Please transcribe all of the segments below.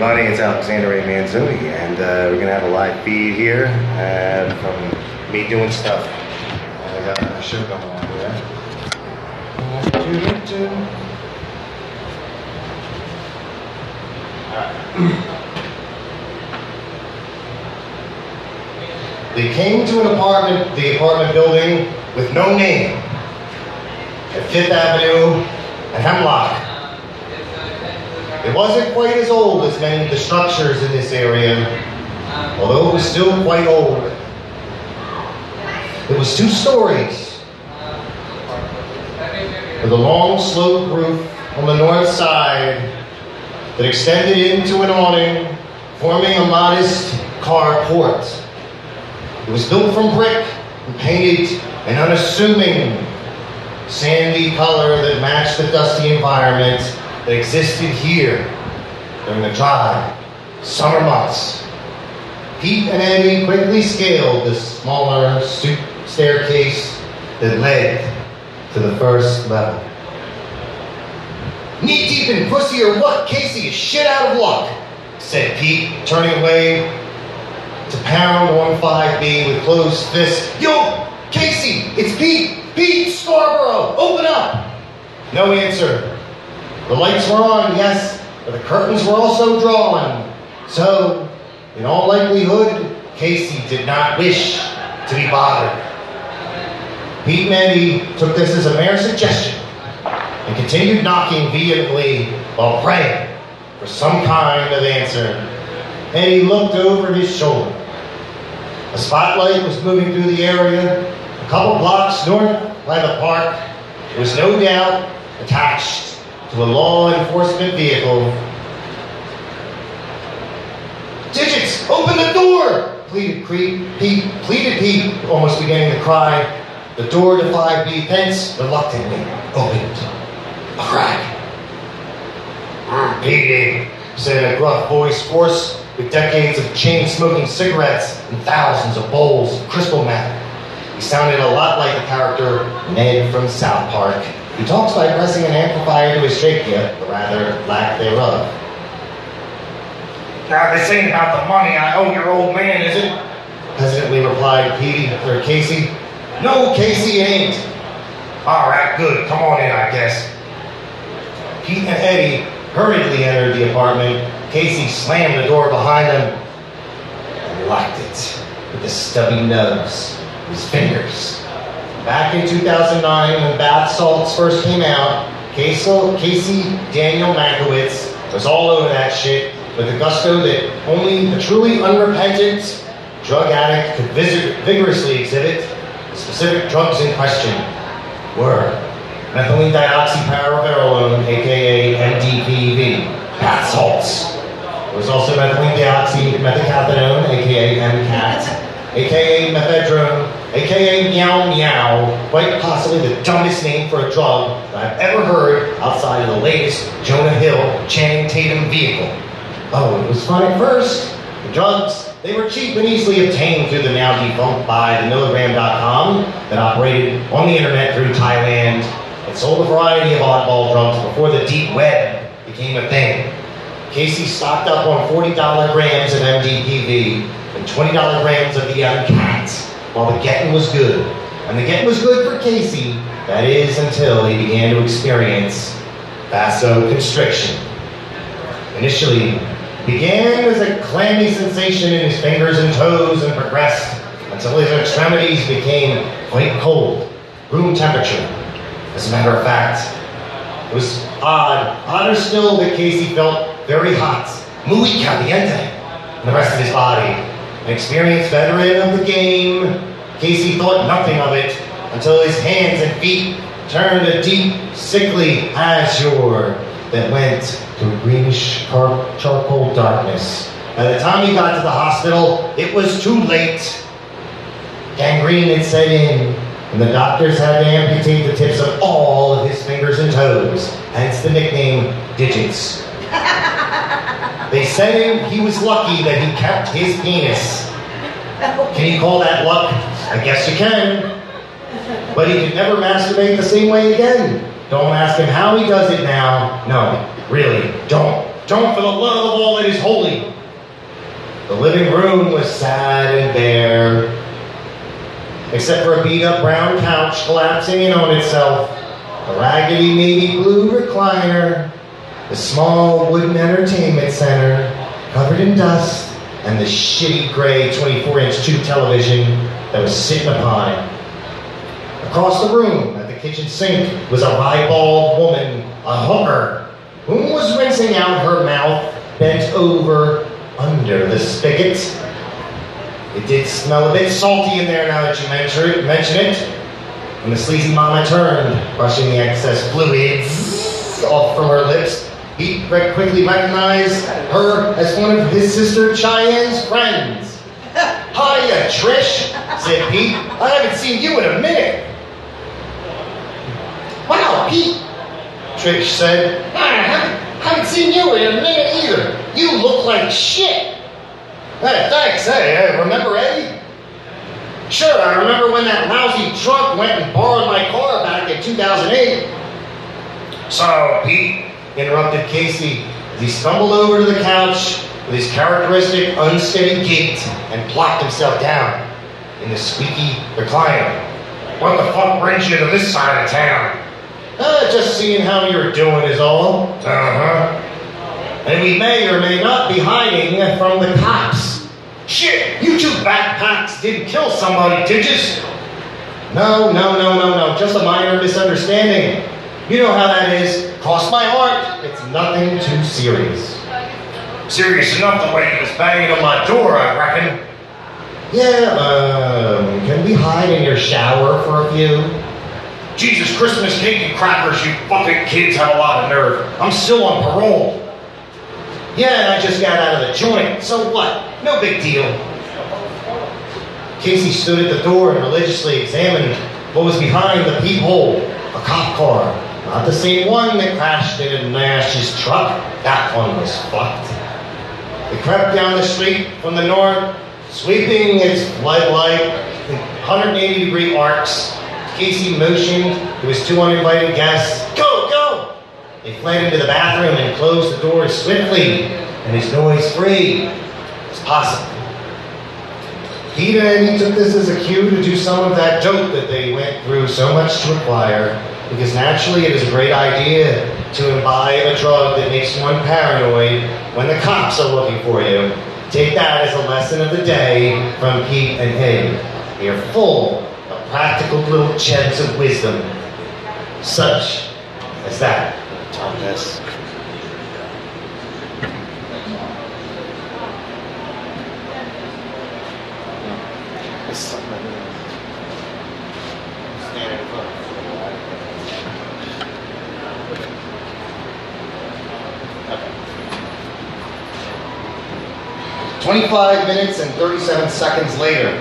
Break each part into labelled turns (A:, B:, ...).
A: everybody, it's Alexander A. Manzoni, and we're going to have a live feed here from me doing stuff. I got my show going on here. They came to the apartment building with no name at 5th Avenue and Hemlock. It wasn't quite as old as many of the structures in this area, although it was still quite old. It was 2 stories, with a long sloped roof on the north side that extended into an awning, forming a modest carport. It was built from brick and painted an unassuming sandy color that matched the dusty environment that existed here during the dry summer months. Pete and Eddie quickly scaled the smaller staircase that led to the first level. "Knee deep in pussy or what? Casey is shit out of luck," said Pete, turning away to pound on 5B with closed fists. "Yo, Casey, it's Pete! Pete Scarborough, open up!" No answer. The lights were on, yes, but the curtains were also drawn. So, in all likelihood, Casey did not wish to be bothered. Pete and Eddie took this as a mere suggestion and continued knocking vehemently while praying for some kind of answer. Eddie looked over his shoulder. A spotlight was moving through the area. A couple blocks north by the park, it was no doubt attached to a law enforcement vehicle. "Digits, open the door!" pleaded Pete, almost beginning to cry. The door to 5B fence reluctantly opened a crack. "Petey," said a gruff voice, hoarse with decades of chain-smoking cigarettes and thousands of bowls of crystal meth. He sounded a lot like the character Ned from South Park. He talks by pressing an amplifier to his trachea, or rather, lack thereof. "Now, this ain't about the money I owe your old man, is it?" hesitantly replied Casey. "No, Casey, it ain't." "All right, good. Come on in, I guess." Pete and Eddie hurriedly entered the apartment. Casey slammed the door behind them and locked it with the stubby nubs of his fingers. Back in 2009, when bath salts first came out, Casey Daniel Mankiewicz was all over that shit with a gusto that only a truly unrepentant drug addict could vigorously exhibit. The specific drugs in question were methylene dioxyparaverolone, aka MDPV, bath salts. There was also methylene dioxymethylcathinone, aka MCAT, aka mephedrone, aka meow meow, quite possibly the dumbest name for a drug that I've ever heard outside of the latest Jonah Hill Channing Tatum vehicle. Oh, it was fun at first. The drugs, they were cheap and easily obtained through the now defunct by the milligram.com that operated on the internet through Thailand. It sold a variety of oddball drugs before the deep web became a thing. Casey stocked up on $40 grams of MDPV and $20 grams of the MCAT. While the getting was good. And the getting was good for Casey, that is, until he began to experience vasoconstriction. Initially, it began as a clammy sensation in his fingers and toes and progressed until his extremities became quite cold, room temperature. As a matter of fact, it was odder still that Casey felt very hot, muy caliente, in the rest of his body. An experienced veteran of the game, Casey thought nothing of it until his hands and feet turned a deep, sickly azure that went to a greenish charcoal darkness. By the time he got to the hospital, it was too late. Gangrene had set in, and the doctors had to amputate the tips of all of his fingers and toes, hence the nickname Digits. They said he was lucky that he kept his penis. Can you call that luck? I guess you can. But he could never masturbate the same way again. Don't ask him how he does it now. No, really, don't Don't for the love of all that is holy. The living room was sad and bare, except for a beat-up brown couch collapsing in on itself, a raggedy navy blue recliner, the small wooden entertainment center covered in dust, and the shitty gray 24-inch tube television that was sitting upon it. Across the room, at the kitchen sink, was a ribald woman, a hooker, who was rinsing out her mouth, bent over under the spigot. It did smell a bit salty in there now that you mention it. When the sleazy mama turned, brushing the excess fluids off from her lips, he quickly recognized her as one of his sister Cheyenne's friends. "Hiya, Trish," said Pete. "I haven't seen you in a minute." "Wow, Pete," Trish said. "I haven't seen you in a minute either. You look like shit." "Hey, thanks. Hey, remember Eddie?" "Sure, I remember when that lousy drunk went and borrowed my car back in 2008. "So, Pete," interrupted Casey, as he stumbled over to the couch with his characteristic unsteady gait and plopped himself down in the squeaky recliner. "What the fuck brings you to this side of town?" Just seeing how you're doing is all." "Uh-huh. And we may or may not be hiding from the cops." "Shit, you two backpacks didn't kill somebody, did you?" No. Just a minor misunderstanding. You know how that is. Cross my heart, it's nothing too serious." "Serious enough the way he was banging on my door, I reckon." "Yeah, can we hide in your shower for a few?" "Jesus Christmas cake and crackers, you fucking kids have a lot of nerve. I'm still on parole." "Yeah, I just got out of the joint, so what? No big deal." Casey stood at the door and religiously examined what was behind the peephole. A cop car. Not the same one that crashed into Nash's truck. That one was fucked. It crept down the street from the north, sweeping its floodlight in 180-degree arcs. Casey motioned to his two uninvited guests. Go, go! They fled into the bathroom and closed the door as swiftly and as noise-free as possible. Pete and Eddie took this as a cue to do some of that dope that they went through so much to acquire, because naturally it is a great idea to imbibe a drug that makes one paranoid when the cops are looking for you. Take that as a lesson of the day from Pete and Eddie. They are full of practical little gems of wisdom, such as that. Thomas. Stand in front. 25 minutes and 37 seconds later.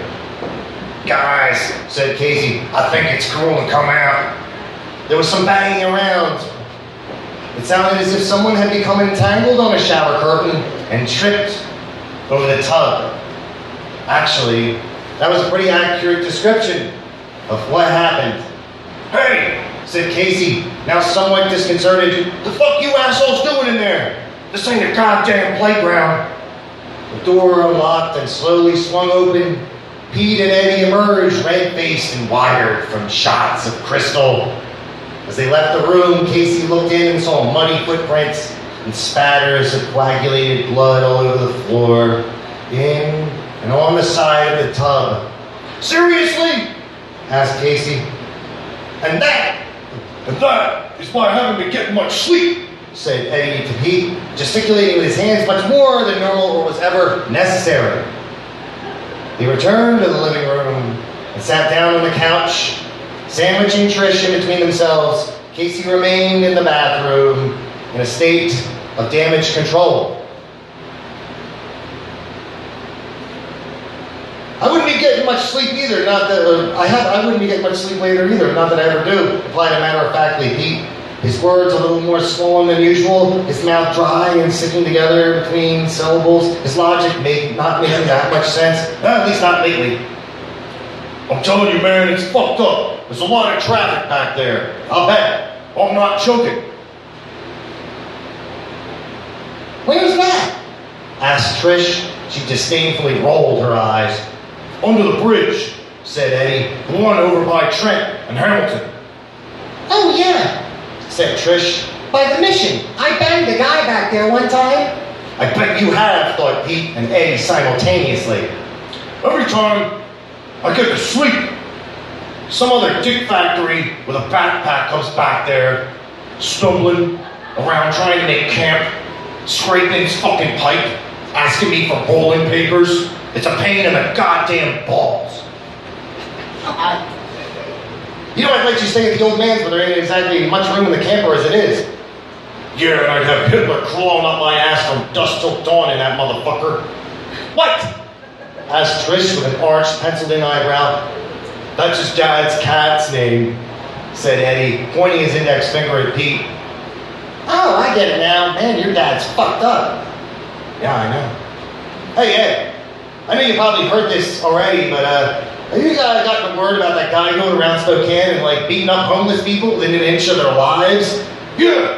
A: Guys, said Casey, I think it's cool to come out. There was some banging around. It sounded as if someone had become entangled on a shower curtain and tripped over the tub. Actually, that was a pretty accurate description of what happened. Hey, said Casey, now somewhat disconcerted. The fuck you assholes doing in there? This ain't a goddamn playground. The door unlocked and slowly swung open. Pete and Eddie emerged, red-faced and wired from shots of crystal. As they left the room, Casey looked in and saw muddy footprints and spatters of coagulated blood all over the floor, in and on the side of the tub. Seriously? Asked Casey. And that is why I haven't been getting much sleep, said Eddie to Pete, gesticulating with his hands much more than normal or was ever necessary. He returned to the living room and sat down on the couch, sandwiching Trish in between themselves. Casey remained in the bathroom in a state of damage control. I wouldn't be getting much sleep either, not that I wouldn't be getting much sleep later either, not that I ever do, replied matter-of-factly Pete. His words a little more swollen than usual, his mouth dry and sticking together between syllables, his logic not making that much sense, at least not lately. I'm telling you, man, it's fucked up. There's a lot of traffic back there. I'll bet. I'm not joking.
B: Where's that?
A: Asked Trish. She disdainfully rolled her eyes. Under the bridge, said Eddie. The one over by Trent and Hamilton.
B: Oh, yeah, said Trish. By the Mission. I banged a guy back there one time.
A: I bet you have, thought Pete and Eddie simultaneously. Every time I get to sleep, some other dick factory with a backpack comes back there, stumbling around trying to make camp, scraping his fucking pipe, asking me for rolling papers. It's a pain in the goddamn balls. You know, I'd let you stay at the old man's, but there ain't exactly much room in the camper as it is. Yeah, and I'd have Hitler clawing up my ass from dusk till dawn in that motherfucker. What? Asked Trish with an arched, penciled-in eyebrow. That's his dad's cat's name, said Eddie, pointing his index finger at Pete.
B: Oh, I get it now. Man, your dad's fucked up.
A: Yeah, I know. Hey, Ed, I know you probably heard this already, but have you guys gotten the word about that guy going around Spokane and, like, beating up homeless people within an inch of their lives? Yeah!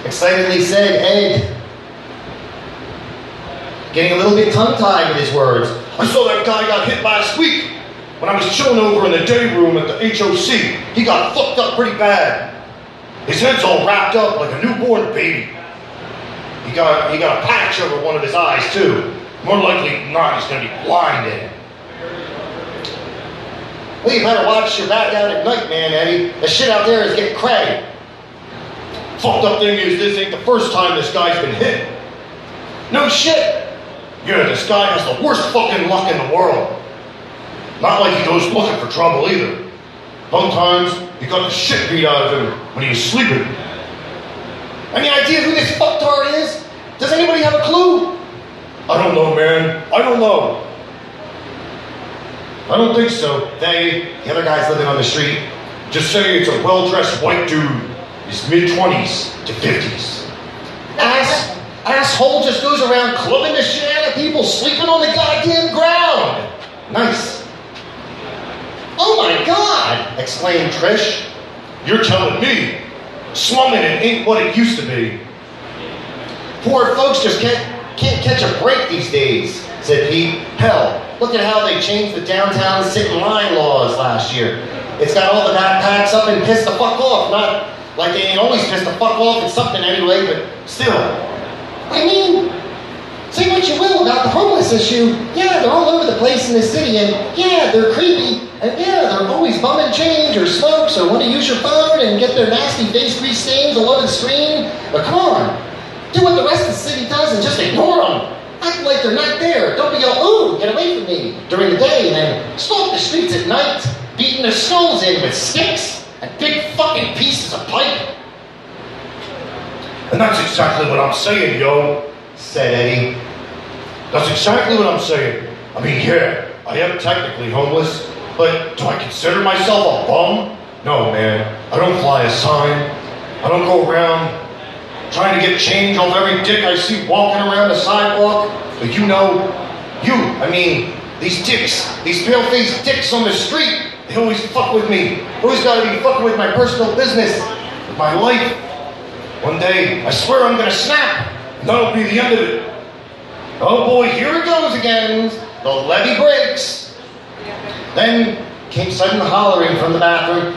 A: Excitedly said Ed, getting a little bit tongue-tied with his words. I saw that guy got hit last week when I was chilling over in the day room at the HOC. He got fucked up pretty bad. His head's all wrapped up like a newborn baby. He got a patch over one of his eyes, too. More likely than not, he's going to be blinded. Well, you better watch your back out at night, man, Eddie. The shit out there is getting cray. Fucked up thing is, this ain't the first time this guy's been hit. No shit. Yeah, this guy has the worst fucking luck in the world. Not like he goes looking for trouble either. Sometimes he got the shit beat out of him when he was sleeping. Any idea who this fucktard is? Does anybody have a clue? I don't know, man. I don't know. I don't think so. They, the other guys living on the street, just say it's a well-dressed white dude. He's mid-20s to 50s. Asshole just goes around clubbing the shit out of people sleeping on the goddamn ground. Nice. Oh my God! Exclaimed Trish. You're telling me slumming it ain't what it used to be. Poor folks just can't catch a break these days, said Pete. Hell, look at how they changed the downtown sit-in-line laws last year. It's got all the backpacks up and pissed the fuck off. Not like they ain't always pissed the fuck off at something anyway, but still.
B: I mean, say what you will about the homeless issue. Yeah, they're all over the place in the city, and yeah, they're creepy. And yeah, they're always bumming change or smokes or want to use your phone and get their nasty face grease stains all over the screen. But come on, do what the rest of the city does and just ignore them. Act like they're not there. Don't be all, ooh, get away from me during the day and then stalk the streets at night, beating their skulls in with sticks and big fucking pieces of pipe.
A: And that's exactly what I'm saying, yo, said Eddie. That's exactly what I'm saying. I mean, yeah, I am technically homeless, but do I consider myself a bum? No, man. I don't fly a sign. I don't go around trying to get change off every dick I see walking around the sidewalk. But these dicks, these pale-faced dicks on the street, they always fuck with me. Always gotta be fucking with my personal business, with my life. One day, I swear I'm gonna snap, and that'll be the end of it. Oh boy, here it goes again. The levee breaks. Then came sudden hollering from the bathroom.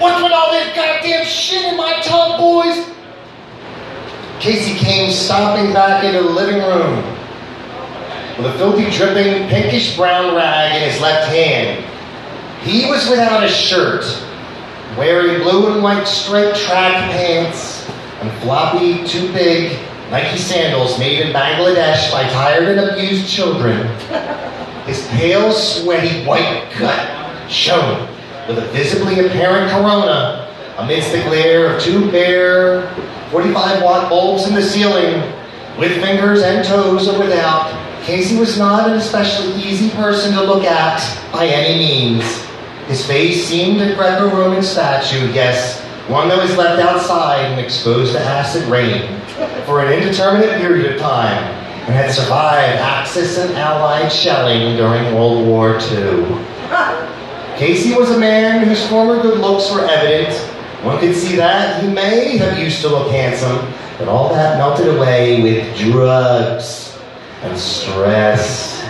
A: What's with all this goddamn shit in my tub, boys? Casey came stomping back into the living room with a filthy, dripping, pinkish brown rag in his left hand. He was without a shirt, wearing blue and white striped track pants and floppy, too big Nike sandals made in Bangladesh by tired and abused children. His pale, sweaty white gut shone with a visibly apparent corona amidst the glare of two bare 45-watt bulbs in the ceiling. With fingers and toes or without, Casey was not an especially easy person to look at by any means. His face seemed a Greco-Roman statue, yes, one that was left outside and exposed to acid rain for an indeterminate period of time and had survived Axis and Allied shelling during World War II. Casey was a man whose former good looks were evident, One could see that he may have used to look handsome, but all that melted away with drugs and stress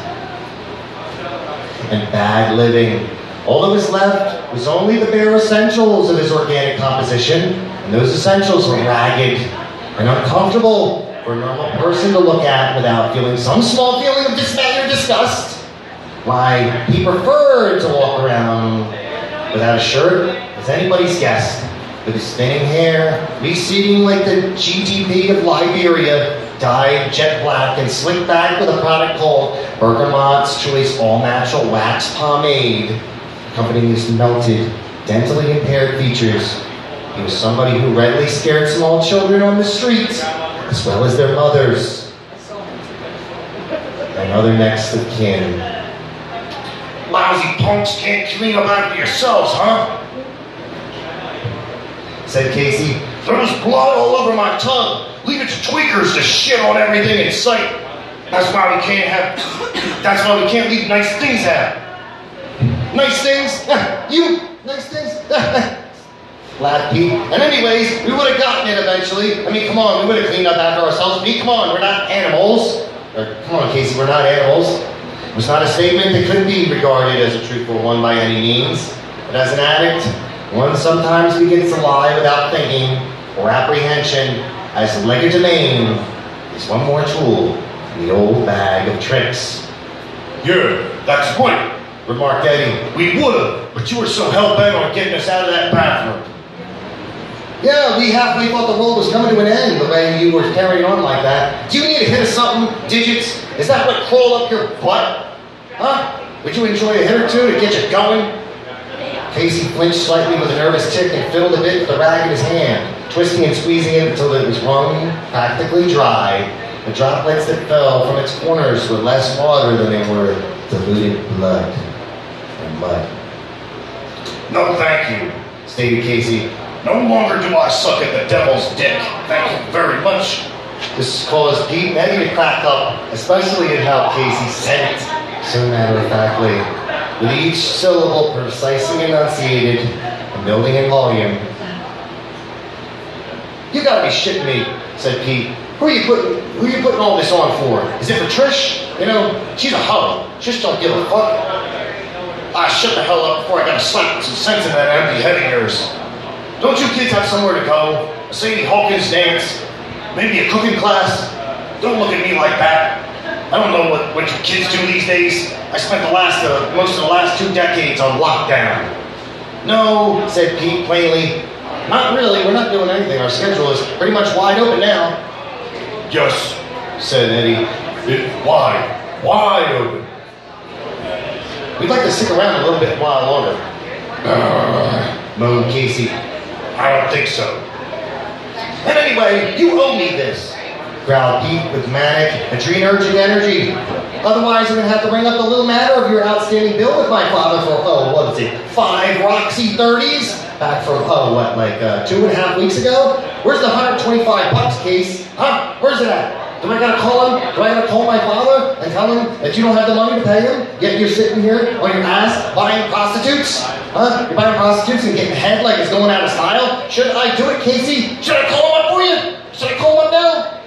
A: and bad living. All that was left was only the bare essentials of his organic composition, and those essentials were ragged and uncomfortable for a normal person to look at without feeling some small feeling of dismay or disgust. Why, he preferred to walk around without a shirt as anybody's guess, with his thinning hair receding like the GDP of Liberia, dyed jet black and slicked back with a product called Bergamott's Choice All-Natural Wax Pomade, accompanying his melted, dentally impaired features. He was somebody who readily scared small children on the street, as well as their mothers and other next of kin.
C: Lousy punks can't clean up after yourselves, huh?
A: Said Casey.
C: There's blood all over my tongue. Leave it to tweakers to shit on everything in sight. That's why we can't leave nice things out.
A: Nice things? You? Nice things? Laughed Pete. And anyways, we would have gotten it eventually. I mean, come on, we would have cleaned up after ourselves. Pete, come on, we're not animals. Come on, Casey, we're not animals. It was not a statement that could be regarded as a truthful one by any means. But as an addict, one sometimes begins to lie without thinking or apprehension, as legerdemain is one more tool in the old bag of tricks.
C: Yeah, that's the point,
A: Remarked Eddie.
C: We would've, but you were so hell-bent on getting us out of that bathroom.
A: Yeah, we thought the world was coming to an end the way you were carrying on like that. Do you need a hit of something? Digits? Is that what crawled up your butt? Huh? Would you enjoy a hit or two to get you going? Casey flinched slightly with a nervous tick and fiddled a bit with the rag in his hand, twisting and squeezing it until it was wrung practically dry. The droplets that fell from its corners were less water than they were diluted blood and mud.
C: No, thank you,
A: Stated Casey.
C: No longer do I suck at the devil's dick. Thank you very much.
A: This caused Pete and Eddie to crack up, especially at how Casey said it so matter-of-factly, with each syllable precisely enunciated and building in volume. You gotta be shitting me, said Pete. Who are you putting all this on for? Is it for Trish? You know, she's a hoe. Trish don't give a fuck.
C: I shut the hell up before I got a slap with some sense in that empty head of yours. Don't you kids have somewhere to go? A Sadie Hawkins dance? Maybe a cooking class? Don't look at me like that. I don't know what you kids do these days. I spent most of the last 2 decades on lockdown.
A: No, said Pete plainly. Not really, we're not doing anything. Our schedule is pretty much wide open now.
C: Yes,
A: Said Eddie.
C: Wide open.
A: We'd like to stick around a little bit while longer. Moaned Casey.
C: I don't think so.
A: And anyway, you owe me this, growled Pete with manic, adrenergic energy. Otherwise, I'm going to have to bring up the little matter of your outstanding bill with my father for, 5 Roxy 30s? Back from, 2.5 weeks ago? Where's the $125, Case? Huh? Where's it at? Do I gotta call him? Do I gotta call my father and tell him that you don't have the money to pay him? Yet you're sitting here on your ass buying prostitutes? Huh? You're buying prostitutes and getting head like it's going out of style? Should I do it, Casey? Should I call him up for you? Should I call him up now?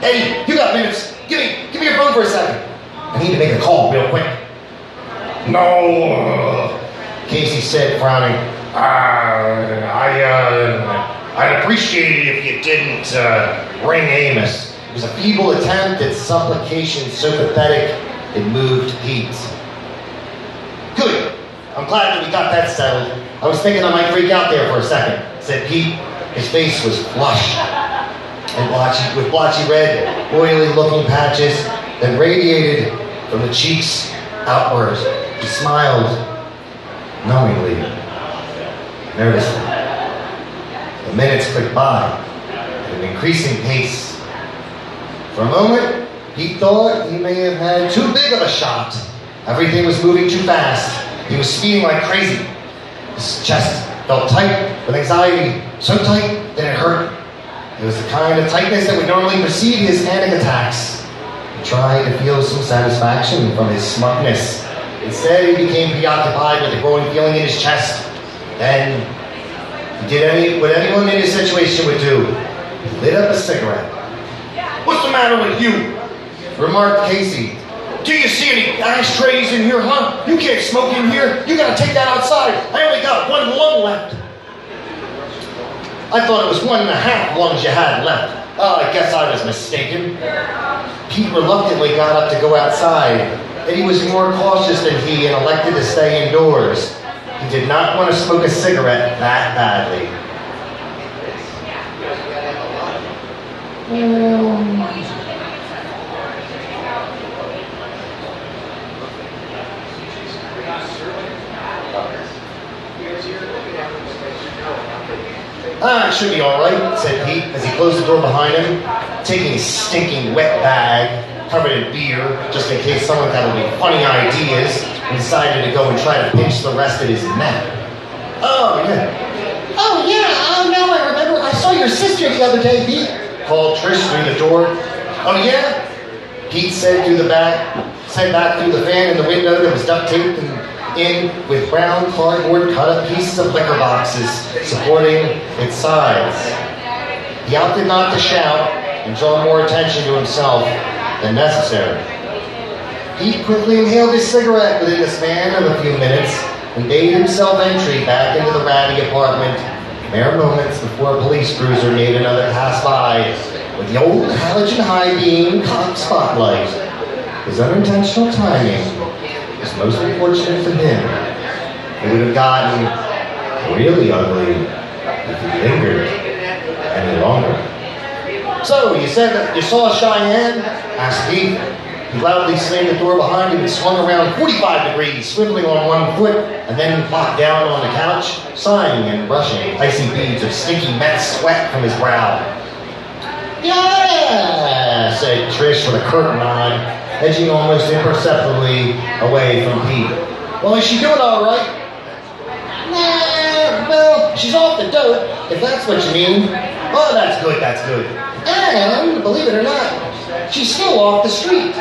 A: Eddie, you got minutes. Give me your phone for a second. I need to make a call real quick.
C: No,
A: Casey said, frowning.
C: I'd appreciate it if you didn't ring Amos.
A: It was a feeble attempt at supplication so pathetic it moved Pete. Good. I'm glad that we got that settled. I was thinking I might freak out there for a second, said Pete. His face was flushed and with blotchy red, oily-looking patches that radiated from the cheeks outward. He smiled knowingly, nervously. The minutes clicked by at an increasing pace. For a moment, Pete thought he may have had too big of a shot. Everything was moving too fast. He was speeding like crazy. His chest felt tight with anxiety, so tight that it hurt. It was the kind of tightness that would normally precede his panic attacks. He tried to feel some satisfaction from his smugness. Instead, he became preoccupied with a growing feeling in his chest. Then He did what anyone in his situation would do. He lit up a cigarette.
C: What's the matter with you?
A: Remarked Casey.
C: Do you see any ashtrays in here, huh? You can't smoke in here. You gotta take that outside. I only got one lung left.
A: I thought it was 1.5 lungs you had left. Oh, I guess I was mistaken. Pete reluctantly got up to go outside. Eddie was more cautious than he and elected to stay indoors. He did not want to smoke a cigarette that badly. It should be all right, said Pete as he closed the door behind him, taking his stinking wet bag, covered in beer, just in case someone got any funny ideas, and decided to go and try to pinch the rest of his neck. Oh, yeah.
B: Oh, yeah. Oh, no, I remember. I saw your sister the other day, Pete.
A: Called Trish through the door. Oh, yeah? Pete said back through the fan in the window that was duct taped in with brown cardboard cut-up pieces of liquor boxes supporting its sides. He opted not to shout and draw more attention to himself than necessary. Pete quickly inhaled his cigarette within the span of a few minutes and made himself entry back into the ratty apartment mere moments before a police cruiser made another pass by with the old halogen high beam cop spotlight. His unintentional timing was most unfortunate for him. It would have gotten really ugly if he lingered any longer. So, you said that you saw Cheyenne? Asked Pete. He loudly slammed the door behind him and swung around 45 degrees, swiveling on one foot, and then plopped down on the couch, sighing and brushing icy beads of stinky meth sweat from his brow. Yeah, said Trish with a curt nod, edging almost imperceptibly away from Pete. Well, is she doing all right? Nah, well, she's off the dope, if that's what you mean. Oh, that's good, that's good. And, believe it or not, she's still off the street.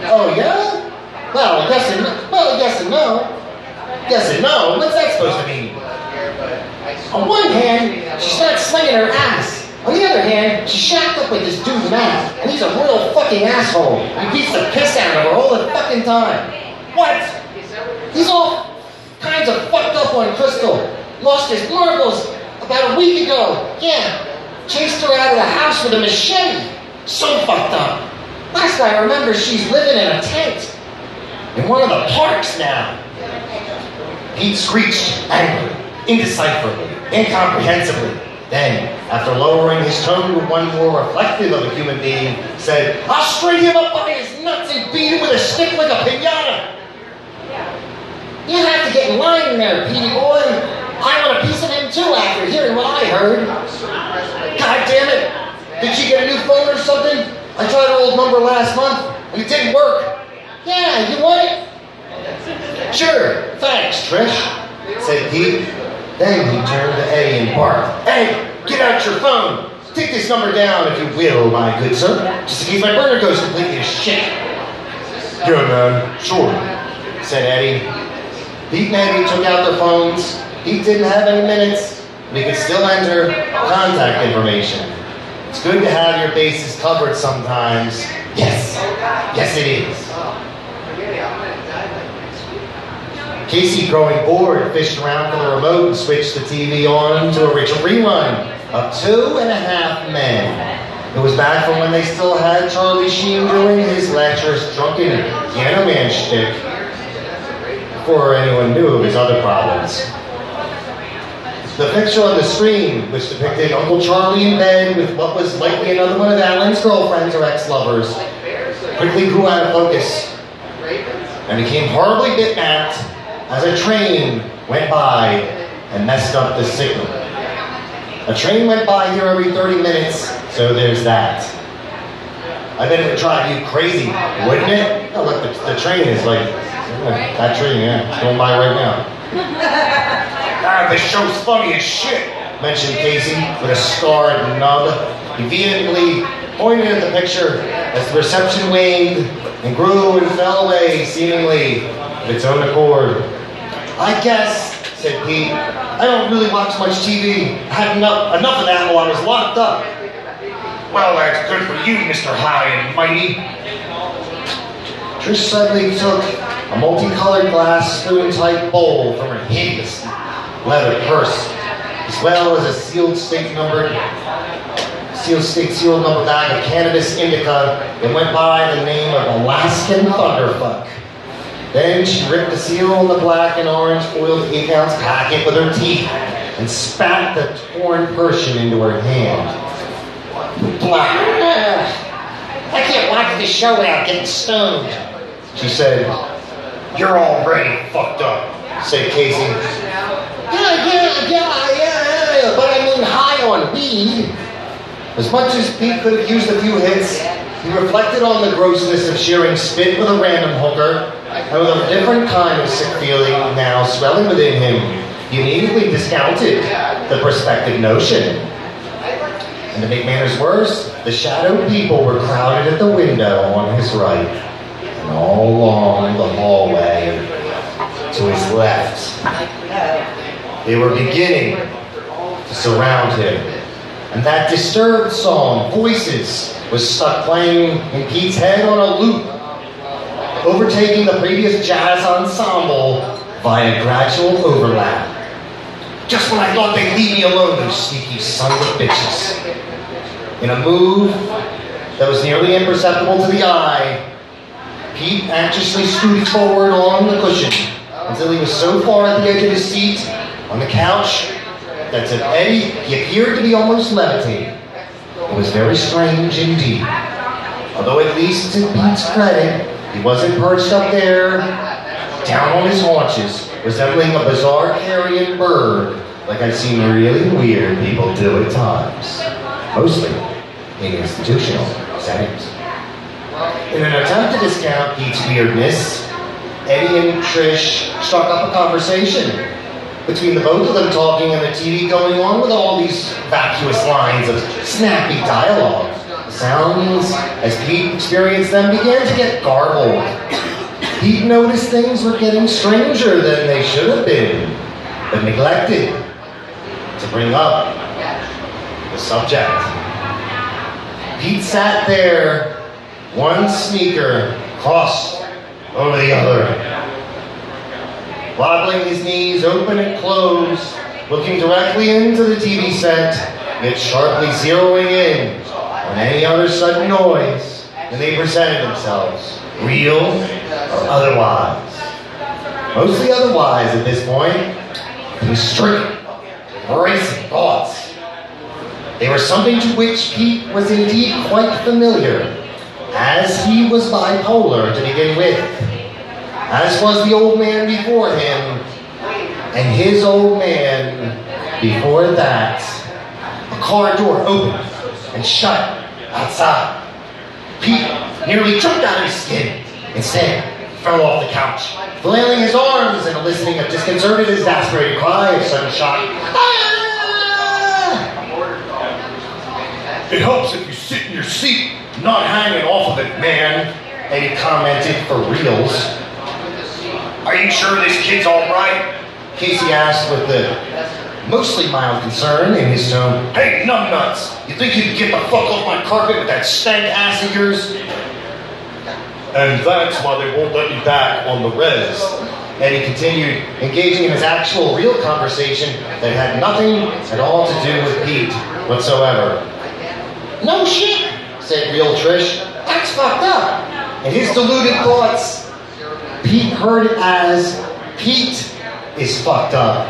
A: Oh, yeah? Well, yes and no. Yes and no? What's that supposed to mean? On one hand, she starts slinging her ass. On the other hand, she shacked up with this dude Matt, and he's a real fucking asshole. He beats the piss out of her all the fucking time. What? He's all kinds of fucked up on Crystal. Lost his marbles about a week ago. Yeah. Chased her out of the house with a machete. So fucked up. Last I remember, she's living in a tent. In one of the parks now. Pete screeched, angry, indecipherably, incomprehensibly. Then, after lowering his tone to one more reflective of a human being, said, I'll string him up by his nuts and beat him with a stick like a piñata. You have to get in line there, Petey boy. I want a piece of him too after hearing what I heard. God damn it. Did she get a new phone or something? I tried her old number last month, and it didn't work. Yeah, you want it? Sure, thanks, Trish, said Pete. Then he turned to Eddie and barked, Hey, get out your phone. Take this number down, if you will, my good sir, just in case my burner goes completely to shit. Yeah, man, sure, said Eddie. Pete and Eddie took out their phones. Pete didn't have any minutes, but he could still enter contact information. It's good to have your bases covered sometimes. Yes, yes it is. Casey, growing bored, fished around for the remote and switched the TV on to a original rerun of 2.5 Men. It was back from when they still had Charlie Sheen doing his lecherous drunken piano man shtick before anyone knew of his other problems. The picture on the screen, which depicted Uncle Charlie in bed with what was likely another one of Alan's girlfriends or ex-lovers, quickly grew out of focus and became horribly bitmapped as a train went by and messed up the signal. A train went by here every 30 minutes, so there's that. I bet it would drive you crazy, wouldn't it? Oh, look, the train is like, that train, yeah, it's going by right now. This show's funny as shit, mentioned Casey with a scarred nub. He vehemently pointed at the picture as the reception waned and grew and fell away, seemingly of its own accord. I guess, said Pete,
C: I don't really watch much TV. I had enough of that while I was locked up.
A: Well, that's good for you, Mr. High and Mighty.
C: Trish suddenly took a multicolored glass spoon-type bowl from her hideous leather purse, as well as a sealed stake number bag of cannabis indica that went by the name of Alaskan Thunderfuck. Then she ripped the seal on the black and orange foiled 8-ounce packet with her teeth and spat the torn Persian into her hand.
B: I can't watch this show without getting stoned.
C: She said,
A: You're already fucked up, said Casey.
B: Yeah, but I mean high on weed.
C: As much as Pete could have used a few hits, he reflected on the grossness of sharing spit with a random hooker, and with a different kind of sick feeling now swelling within him, he immediately discounted the prospective notion. And to make matters worse, the shadow people were crowded at the window on his right, and all along the hallway to his left. They were beginning to surround him. And that disturbed song, Voices, was stuck playing in Pete's head on a loop, overtaking the previous jazz ensemble via gradual overlap.
A: Just when I thought they'd leave me alone, those sneaky sons of bitches.
C: In a move that was nearly imperceptible to the eye, Pete anxiously scooted forward on the cushion until he was so far at the edge of his seat on the couch that to Eddie, he appeared to be almost levitating. It was very strange indeed. Although at least to Pete's credit, he wasn't perched up there, down on his haunches, resembling a bizarre carrion bird, like I've seen really weird people do at times. Mostly in institutional settings. In an attempt to discount Pete's weirdness, Eddie and Trish struck up a conversation. Between the both of them talking and the TV going on with all these vacuous lines of snappy dialogue, the sounds, as Pete experienced them, began to get garbled. Pete noticed things were getting stranger than they should have been, but neglected to bring up the subject. Pete sat there, one sneaker crossed over the other, wobbling his knees open and closed, looking directly into the TV set, yet sharply zeroing in on any other sudden noise when they presented themselves, real or otherwise. Mostly otherwise at this point. He was stricken with racing thoughts. They were something to which Pete was indeed quite familiar, as he was bipolar to begin with. As was the old man before him, and his old man before that. A car door opened and shut outside. Pete nearly jumped out of his skin. Instead, fell off the couch, flailing his arms and eliciting a disconcerted, exasperated cry of sudden shock. Ah!
A: It helps if you sit in your seat, not hanging off of it, man,
C: Eddie commented for reals.
A: Are you sure this kid's all right?
C: Casey asked with the mostly mild concern in his tone.
A: Hey, numbnuts, you think you can get the fuck off my carpet with that stank ass of yours? And that's why they won't let me back on the res.
C: Eddie continued, engaging in his actual real conversation that had nothing at all to do with Pete whatsoever.
B: No shit,
C: said real Trish.
B: that's fucked up.
C: In his deluded thoughts, Pete heard it as, Pete is fucked up.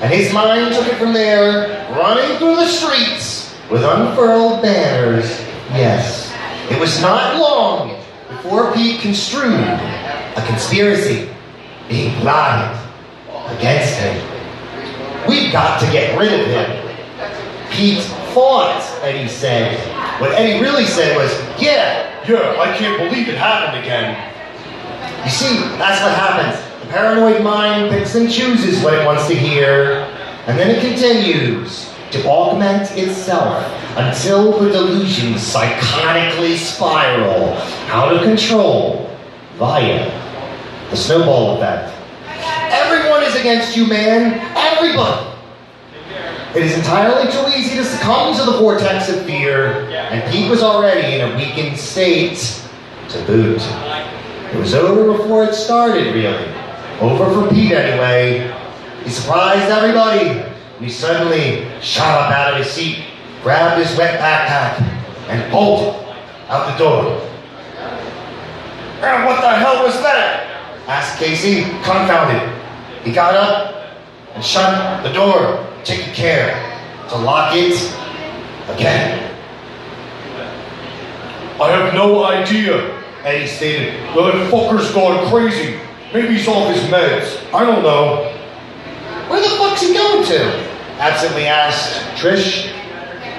C: And his mind took it from there, running through the streets with unfurled banners. Yes, it was not long before Pete construed a conspiracy being plotted against him. We've got to get rid of him. Pete thought Eddie said. What Eddie really said was, yeah,
A: I can't believe it happened again.
C: you see, that's what happens. The paranoid mind picks and chooses what it wants to hear, and then it continues to augment itself until the delusions psychotically spiral out of control via the snowball effect. Everyone is against you, man. Everybody.
A: It is entirely too easy to succumb to the vortex of fear, and Pete was already in a weakened state to boot. It was over before it started, really. Over for Pete, anyway. He surprised everybody. He suddenly shot up out of his seat, grabbed his wet backpack, and bolted out the door.
C: And what the hell was that?
A: Asked Casey, confounded. He got up and shut the door, taking care to lock it again.
C: I have no idea,
A: Eddie stated.
C: Well, that fucker's gone crazy. Maybe he's off his meds. I don't know.
A: Where the fuck's he going to? Absently asked Trish.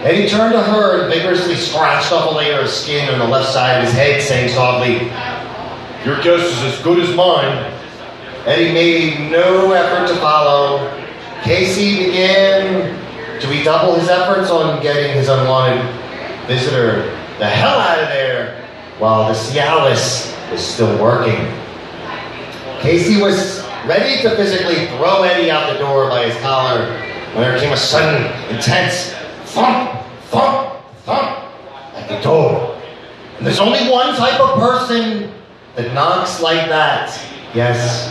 A: Eddie turned to her and vigorously scratched off a layer of skin on the left side of his head, saying softly,
C: Your guess is as good as mine.
A: Eddie made no effort to follow. Casey began to redouble his efforts on getting his unwanted visitor the hell out of there while the Cialis was still working. Casey was ready to physically throw Eddie out the door by his collar when there came a sudden, intense thump, thump, thump at the door. And there's only one type of person that knocks like that. Yes,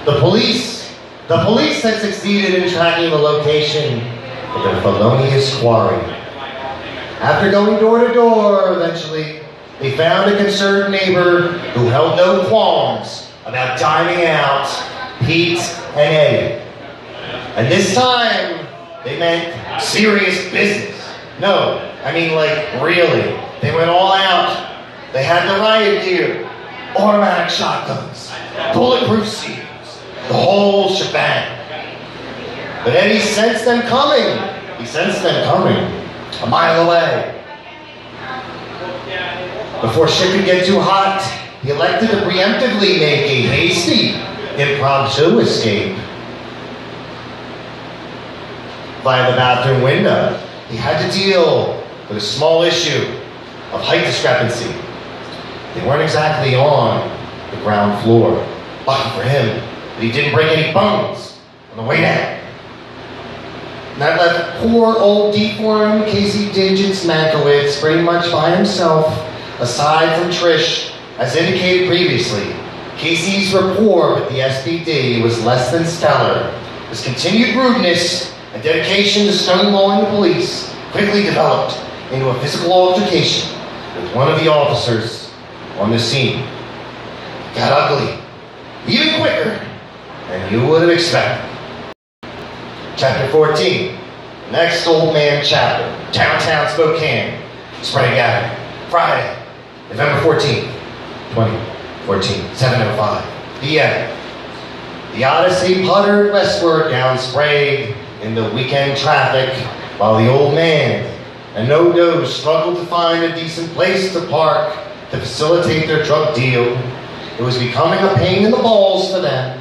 A: the police. The police had succeeded in tracking the location of their felonious quarry. After going door to door, eventually, they found a concerned neighbor who held no qualms about diming out Pete and Eddie. And this time, they meant serious business. No, I mean like really. They went all out. They had the riot gear, automatic shotguns, bulletproof seals, the whole shebang. But Eddie sensed them coming. He sensed them coming a mile away. Before shit could get too hot, he elected to preemptively make a hasty, impromptu escape via the bathroom window. He had to deal with a small issue of height discrepancy. They weren't exactly on the ground floor. Lucky for him, but he didn't break any bones on the way down. And that left poor old deformed Casey Digits Mankowitz pretty much by himself, aside from Trish. As indicated previously, Casey's rapport with the SPD was less than stellar. His continued rudeness and dedication to stonewalling the police quickly developed into a physical altercation with one of the officers on the scene. It got ugly, even quicker than you would have expected. Chapter 14, next old man chapter, downtown Spokane, Sprague Avenue, Friday, November 14th, 2014, 7:05 p.m. The Odyssey puttered westward down Sprague in the weekend traffic while the old man and No-Do struggled to find a decent place to park to facilitate their drug deal. It was becoming a pain in the balls for them,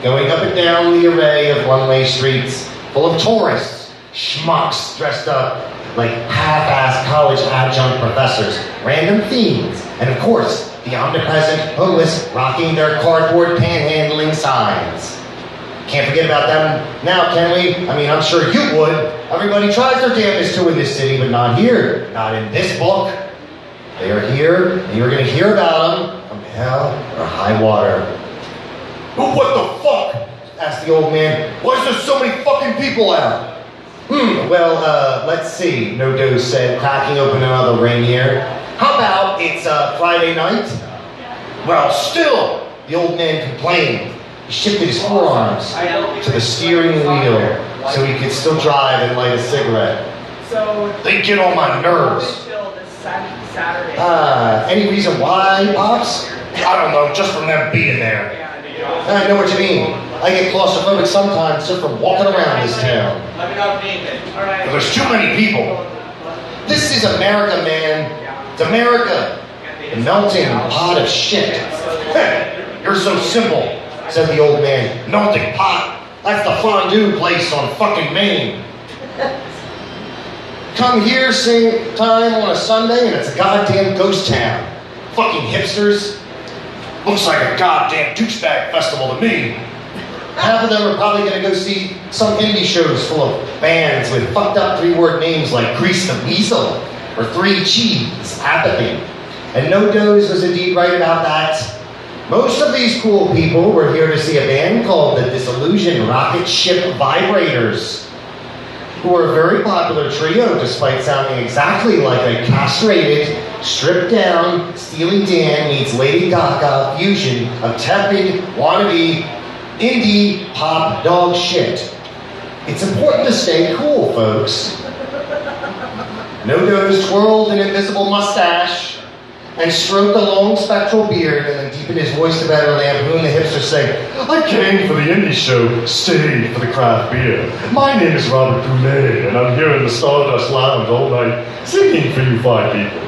A: going up and down the array of one-way streets full of tourists, schmucks dressed up like half-assed college adjunct professors, random fiends, and of course, the omnipresent homeless rocking their cardboard panhandling signs. Can't forget about them now, can we? I mean, I'm sure you would. Everybody tries their damnedest to in this city, but not here. Not in this book. They are here, and you're going to hear about them from hell or high water.
C: But what the fuck?
A: Asked the old man.
C: Why is there so many fucking people out?
A: Well, let's see, No-Do said, cracking open another Rainier. How about it's Friday night?
C: Well, still.
A: The old man complained. He shifted his forearms to the steering wheel so he could still drive and light a cigarette.
C: They get on my nerves.
A: Any reason why, Pops?
C: I don't know, just from them being there.
A: I know what you mean. I get claustrophobic sometimes just from walking around this town.
C: There's too many people.
A: This is America, man. It's America. The melting pot of shit.
C: You're so simple,
A: said the old man.
C: Melting pot.
A: That's the fondue place on fucking Maine. Come here same time on a Sunday and it's a goddamn ghost town. Fucking hipsters.
C: Looks like a goddamn douchebag festival to me.
A: Half of them are probably going to go see
B: Some indie shows full of bands with fucked up 3-word names like Grease the Weasel or 3 Cheese, Apathy. And No Dose was indeed right about that. Most of these cool people were here to see a band called the Disillusioned Rocket Ship Vibrators, who were a very popular trio despite sounding exactly like a castrated, stripped down Steely Dan meets Lady Gaga fusion of tepid, wannabe, indie pop dog shit. It's important to stay cool, folks. No Dose twirled an invisible mustache and stroked a long spectral beard and then deepened his voice to better lampoon the hipster saying,
C: I came for the indie show, stayed for the craft beer. My name is Robert Goulet, and I'm here in the Stardust Lounge all night, singing for you fine people.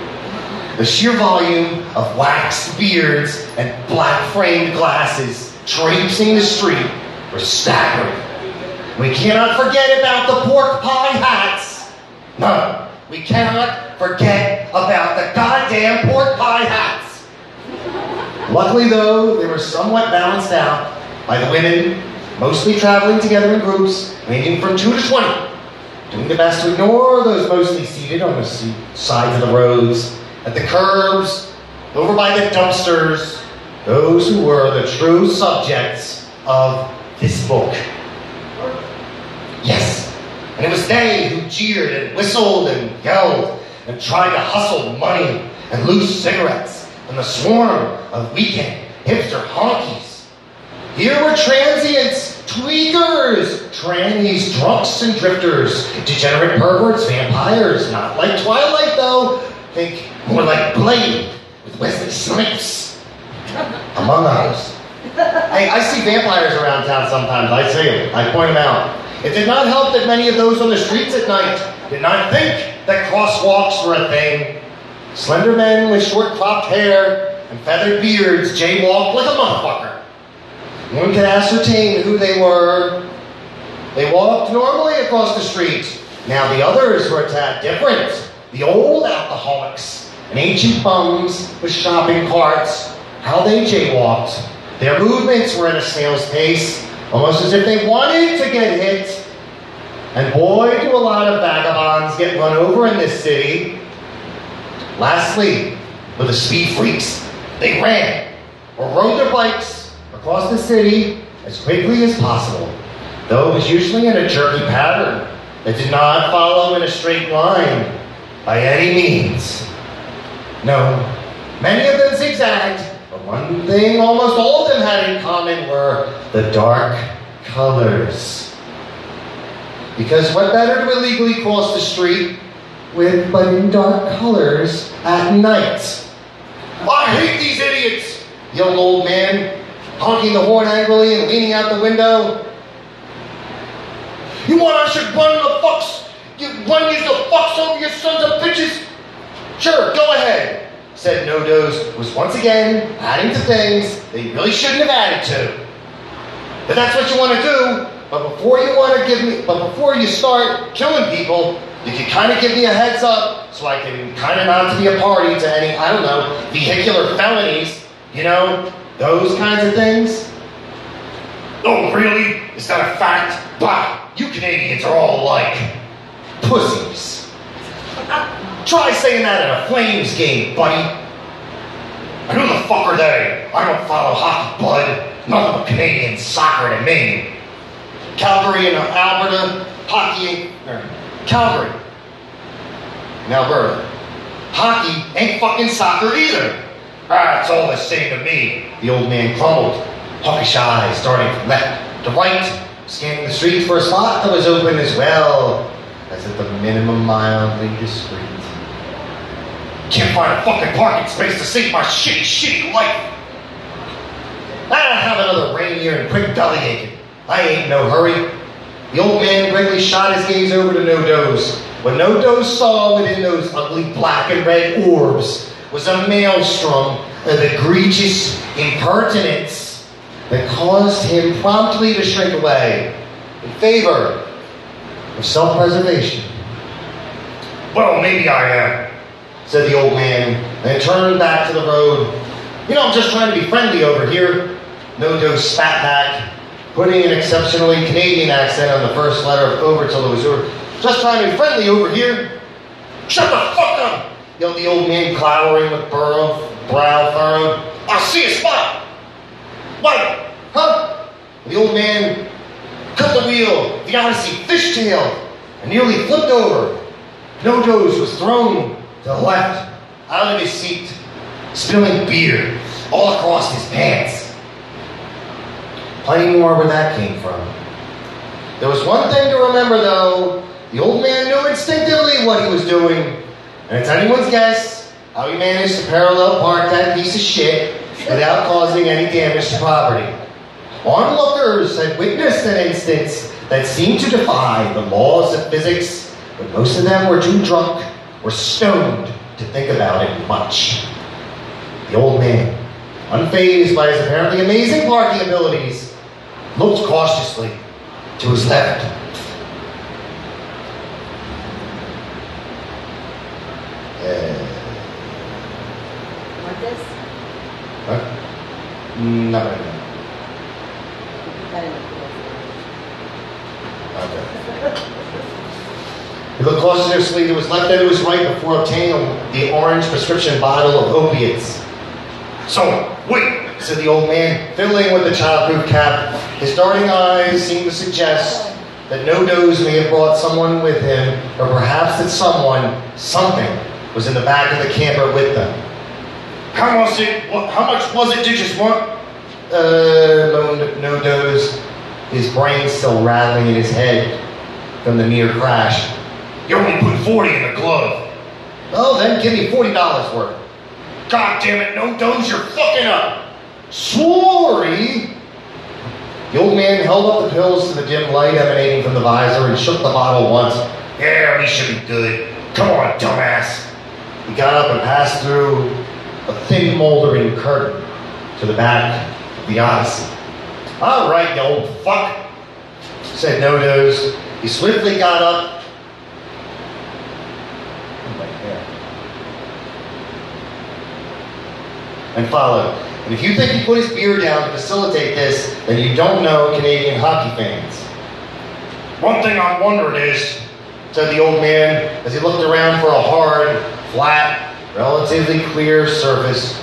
B: The sheer volume of waxed beards and black-framed glasses traipsing the street were staggering. We cannot forget about the pork pie hats. No, we cannot forget about the goddamn pork pie hats. Luckily, though, they were somewhat balanced out by the women, mostly traveling together in groups, ranging from 2 to 20, doing their best to ignore those mostly seated on the sides of the roads, at the curbs, over by the dumpsters, those who were the true subjects of this book. Yes, and it was they who jeered and whistled and yelled and tried to hustle money and loose cigarettes from the swarm of weekend hipster honkies. Here were transients, tweakers, trannies, drunks, and drifters, degenerate perverts, vampires, not like Twilight though, think more like Blade with Wesley Snipes, among others. Hey, I see vampires around town sometimes, I see them, I point them out. It did not help that many of those on the streets at night did not think that crosswalks were a thing. Slender men with short cropped hair and feathered beards jaywalked like a motherfucker. One could ascertain who they were. They walked normally across the street. Now the others were a tad different. The old alcoholics and ancient bums with shopping carts. How they jaywalked. Their movements were at a snail's pace, almost as if they wanted to get hit. And boy, do a lot of vagabonds get run over in this city. Lastly, for the speed freaks, they ran or rode their bikes across the city as quickly as possible, though it was usually in a jerky pattern that did not follow in a straight line by any means. No, many of them zigzagged, but one thing almost all of them had in common were the dark colors. Because what better to illegally cross the street with but in dark colors at night? I hate these idiots, yelled old man, honking the horn angrily and leaning out the window. You want I should run the fucks? You run you the fucks over your sons of bitches? Sure, go ahead, said No Dose, was once again adding to things they really shouldn't have added to. If that's what you want to do, but before you start killing people, you can kind of give me a heads up so I can kind of not to be a party to any, I don't know, vehicular felonies, you know, those kinds of things. Oh, really? Is that a fact? Bah, you Canadians are all alike. Pussies. Try saying that at a Flames game, buddy. And who the fuck are they? I don't follow hockey, bud. Nothing but Canadian soccer to me. Calgary and Alberta, Calgary and Alberta. Hockey ain't fucking soccer either. Ah, it's all the same to me. The old man grumbled, hawkish eyes starting from left to right, scanning the streets for a spot that was open as well as at the minimum mildly discreet. Can't find a fucking parking space to save my shitty life. I have another rainier and quick belly aching. I ain't in no hurry. The old man quickly shot his gaze over to No Dose. What No Dose saw within those ugly black and red orbs was a maelstrom of egregious impertinence that caused him promptly to shrink away in favor of self-preservation. Well, maybe I am, said the old man, and turned back to the road. You know, I'm just trying to be friendly over here. No Dose spat back.
A: putting an exceptionally Canadian accent on the first letter of over till it was over. Just trying to be friendly over here.
C: Shut the fuck up!
A: Yelled the old man, glowering with brow furrowed.
C: I'll see a spot! What?
A: Huh? The old man cut the wheel, the Odyssey fishtailed, and nearly flipped over. No-Dose was thrown to the left, out of his seat, spilling beer all across his pants. Plenty more where that came from. There was one thing to remember, though. The old man knew instinctively what he was doing, and it's anyone's guess how he managed to parallel park that piece of shit without causing any damage to property. Onlookers had witnessed an instance that seemed to defy the laws of physics, but most of them were too drunk or stoned to think about it much. The old man, unfazed by his apparently amazing parking abilities, looked cautiously to his left.
D: Want this?
A: What? Not right now. Okay. He looked cautiously to his left and to his right before obtaining the orange prescription bottle of opiates.
C: So, wait,
A: Said the old man, fiddling with the childproof cap. His darting eyes seemed to suggest that No-Dose may have brought someone with him, or perhaps that something, was in the back of the camper with them.
C: how much was it, did you want?
A: Moaned No-Dose, his brain still rattling in his head from the near crash.
C: You only put 40 in the glove.
A: Oh, then give me $40 worth.
C: God damn it, No-Dose, you're fucking up.
A: Sorry. The old man held up the pills to the dim light emanating from the visor and shook the bottle once.
C: Yeah, we should be good. Come on, dumbass.
A: He got up and passed through a thin moldering curtain to the back of the Odyssey. All right, you old fuck, said No-Dose. He swiftly got up. And followed. And if you think he put his beer down to facilitate this, then you don't know Canadian hockey fans.
C: One thing I'm wondering is,
A: Said the old man as he looked around for a hard, flat, relatively clear surface.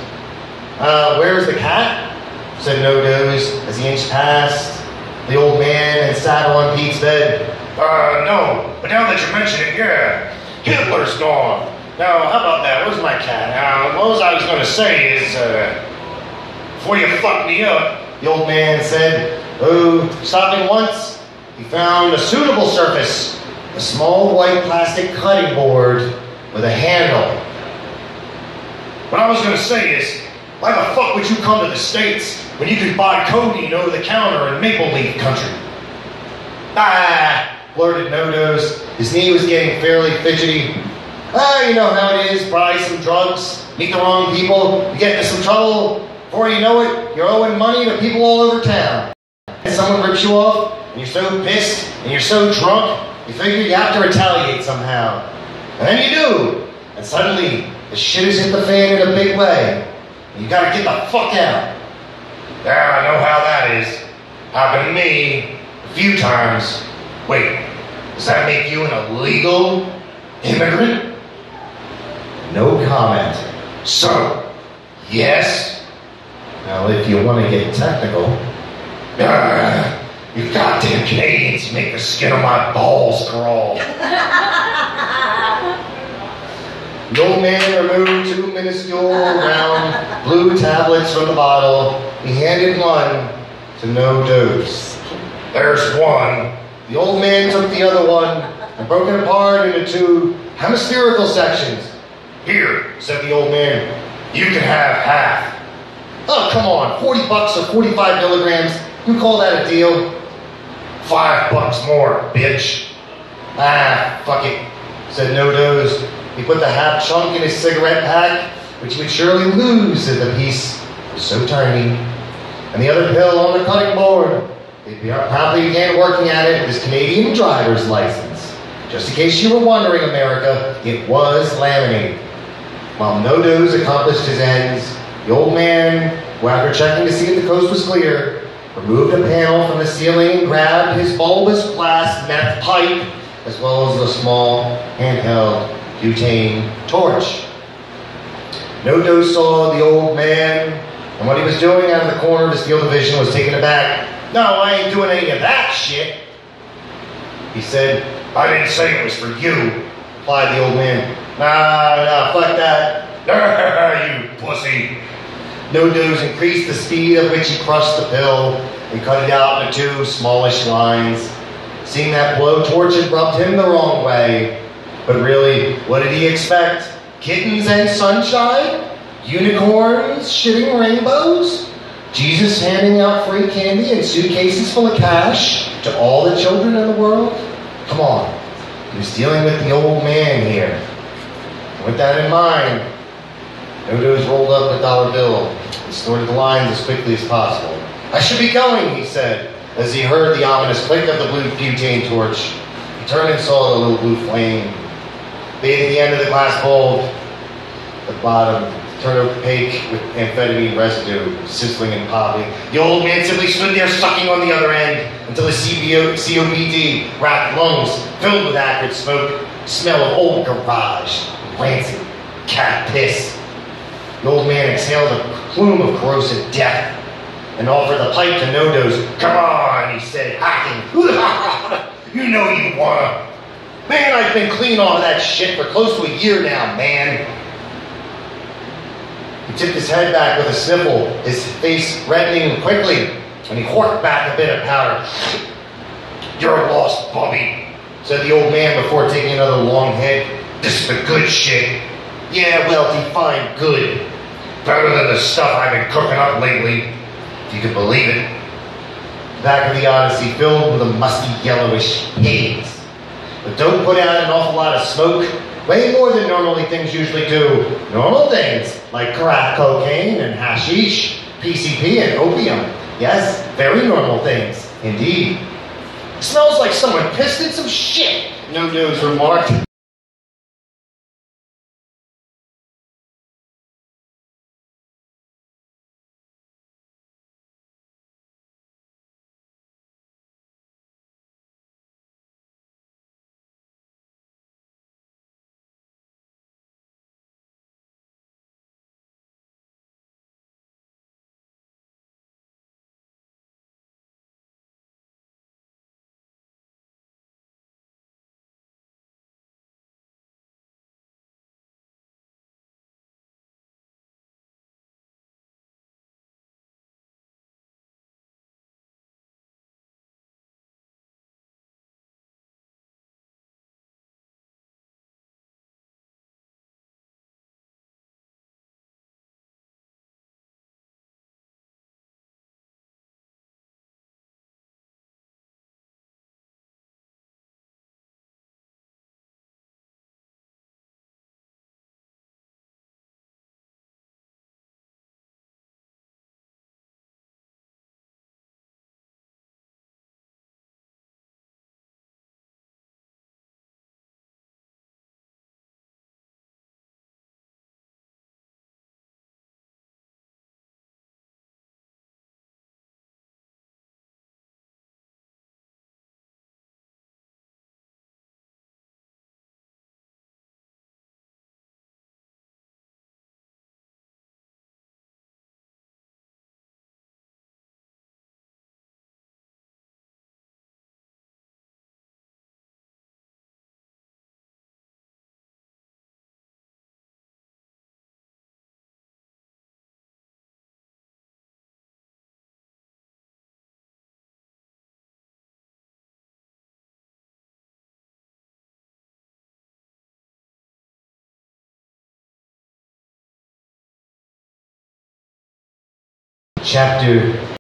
A: Where's the cat? Said No-Dose as he inched past the old man and sat on Pete's bed.
C: no, but now that you mention it, yeah, Hitler's gone. Now, how about that? Where's my cat? What I was going to say is, before you fuck me up,
A: The old man said, stopping once, he found a suitable surface, a small white plastic cutting board with a handle.
C: what I was going to say is, why the fuck would you come to the States when you could buy codeine over the counter in Maple Leaf country?
A: Blurted No-Dose. His knee was getting fairly fidgety. You know how it is, buy some drugs, meet the wrong people, you get into some trouble. Before you know it, you're owing money to people all over town. And someone rips you off, and you're so pissed, and you're so drunk, you figure you have to retaliate somehow. And then you do. And suddenly, the shit has hit the fan in a big way. And you gotta get the fuck out.
C: Yeah, I know how that is. Happened to me a few times. Wait, does that make you an illegal immigrant?
A: No comment.
C: So, yes?
A: Now, if you want to get technical,
C: You goddamn Canadians make the skin of my balls crawl.
A: the old man removed two minuscule round blue tablets from the bottle. He handed one to No-Dose.
C: There's one.
A: The old man took the other one and broke it apart into two hemispherical sections.
C: Here,
A: Said the old man.
C: you can have half.
A: Oh, come on, $40 or 45 milligrams. You call that a deal?
C: $5 more, bitch.
A: Fuck it, said No-Dose. He put the half chunk in his cigarette pack, which he would surely lose as the piece was so tiny, and the other pill on the cutting board. He promptly began working at it with his Canadian driver's license. Just in case you were wondering, America, it was laminated. While No-Dose accomplished his ends, the old man, who after checking to see if the coast was clear, removed a panel from the ceiling and grabbed his bulbous glass meth pipe, as well as a small handheld butane torch. Nodo saw the old man, and what he was doing out of the corner of his field of vision was taken aback. "No, I ain't doing any of that shit," he said.
C: I didn't say it was for you.
A: Replied the old man. Nah, fuck that.
C: You pussy.
A: Nodos increased the speed at which he crushed the pill and cut it out into 2 smallish lines. Seeing that blowtorch had rubbed him the wrong way. But really, what did he expect? Kittens and sunshine? Unicorns shitting rainbows? Jesus handing out free candy and suitcases full of cash to all the children in the world? Come on, he was dealing with the old man here. With that in mind, Nodos rolled up a dollar bill and snorted the lines as quickly as possible. "I should be going," he said, as he heard the ominous click of the blue butane torch. He turned and saw the little blue flame bathing the end of the glass bulb. The bottom turned opaque with amphetamine residue, sizzling and popping. The old man simply stood there sucking on the other end until his COPD wrapped lungs filled with acrid smoke, smell of old garage, rancid cat piss. The old man exhaled a plume of corrosive death and offered the pipe to Nodos.
C: Come on, he said, hacking. You know you wanna.
A: "Man, I've been clean off of that shit for close to a year now, man." He tipped his head back with a sniffle, his face reddening quickly, and he horked back a bit of powder.
C: You're lost, Bobby,
A: said the old man before taking another long hit.
C: This is the good shit.
A: "Yeah, well, define good."
C: Better than the stuff I've been cooking up lately, if you can believe it.
A: The back of the Odyssey filled with a musty yellowish haze. But don't put out an awful lot of smoke. Way more than normally things usually do. Normal things like crack cocaine and hashish, PCP and opium. Yes, very normal things, indeed. "Smells like someone pissed in some shit," Nodos remarked. Chapter